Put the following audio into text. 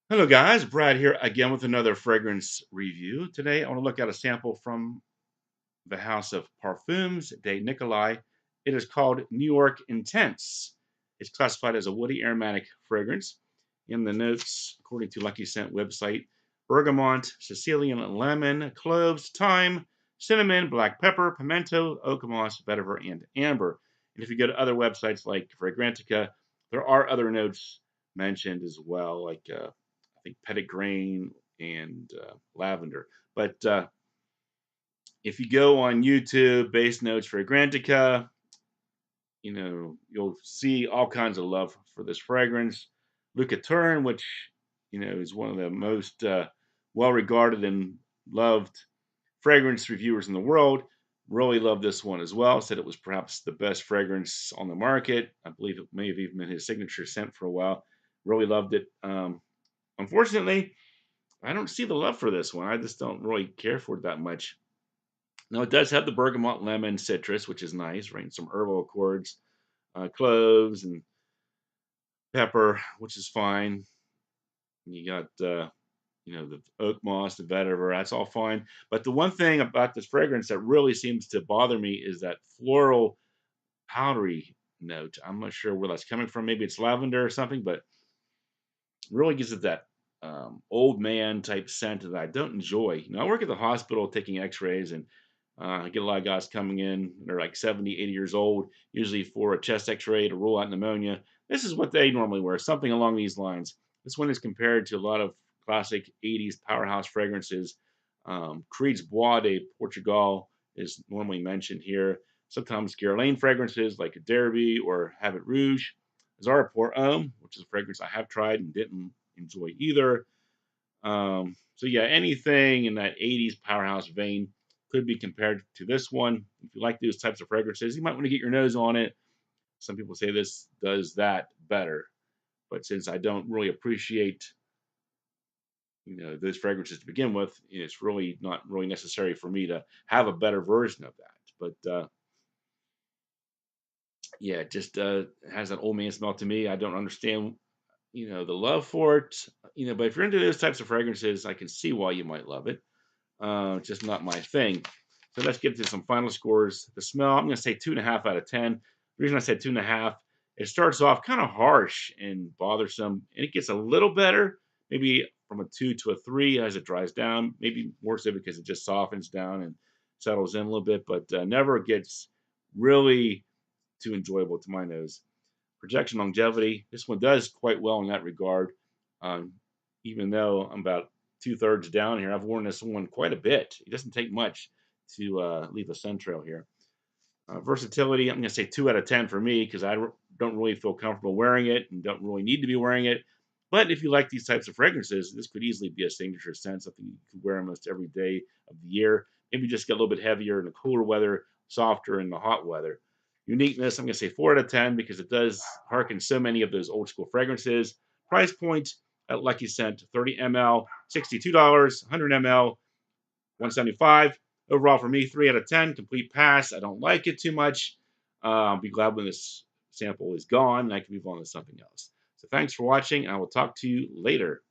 Hello, guys. Brad here again with another fragrance review. Today, I want to look at a sample from the house of Parfums de Nicolai. It is called New York Intense. It's classified as a woody aromatic fragrance. In the notes, according to Lucky Scent website, bergamot, Sicilian lemon, cloves, thyme, cinnamon, black pepper, pimento, oak moss, vetiver, and amber. And if you go to other websites like Fragrantica, there are other notes mentioned as well, like I think petitgrain and lavender. But if you go on YouTube, base notes Fragrantica, you'll see all kinds of love for this fragrance. Luca Turin, which, is one of the most well regarded and loved fragrance reviewers in the world, really loved this one as well. Said it was perhaps the best fragrance on the market. I believe it may have even been his signature scent for a while. Really loved it. Unfortunately, I don't see the love for this one. I just don't really care for it that much. Now, it does have the bergamot, lemon, citrus, which is nice, right? And some herbal accords, cloves, and pepper, which is fine. You got, the oak moss, the vetiver, that's all fine. But the one thing about this fragrance that really seems to bother me is that floral, powdery note. I'm not sure where that's coming from. Maybe it's lavender or something, but really gives it that old man type scent that I don't enjoy. I work at the hospital taking x-rays, and I get a lot of guys coming in. They're like 70, 80 years old, usually for a chest x-ray to rule out pneumonia. This is what they normally wear, something along these lines. This one is compared to a lot of classic 80s powerhouse fragrances. Creed's Bois de Portugal is normally mentioned here. Sometimes Guerlain fragrances like Derby or Habit Rouge. Azzaro Pour Homme, which is a fragrance I have tried and didn't enjoy either. So yeah, anything in that 80s powerhouse vein could be compared to this one. If you like those types of fragrances, you might want to get your nose on it. Some people say this does that better, but since I don't really appreciate those fragrances to begin with, it's really not really necessary for me to have a better version of that. But yeah, it just has that old man smell to me. I don't understand the love for it. But if you're into those types of fragrances, I can see why you might love it. Just not my thing. So let's get to some final scores. The smell, I'm going to say 2.5 out of 10. The reason I said 2.5, it starts off kind of harsh and bothersome, and it gets a little better, maybe from a 2 to a 3 as it dries down. Maybe more so because it just softens down and settles in a little bit, but never gets really too enjoyable to my nose. Projection longevity, this one does quite well in that regard. Um, Even though I'm about two-thirds down here, I've worn this one quite a bit. It doesn't take much to leave a scent trail here. Versatility, I'm going to say 2 out of 10 for me because don't really feel comfortable wearing it and don't really need to be wearing it. But if you like these types of fragrances, this could easily be a signature scent, something you could wear almost every day of the year. Maybe just get a little bit heavier in the cooler weather, softer in the hot weather. Uniqueness, I'm going to say 4 out of 10 because it does harken so many of those old school fragrances. Price point at Lucky Scent, 30 ml, $62, 100 ml, 175. Overall, for me, 3 out of 10. Complete pass. I don't like it too much. I'll be glad when this sample is gone and I can move on to something else. So thanks for watching, and I will talk to you later.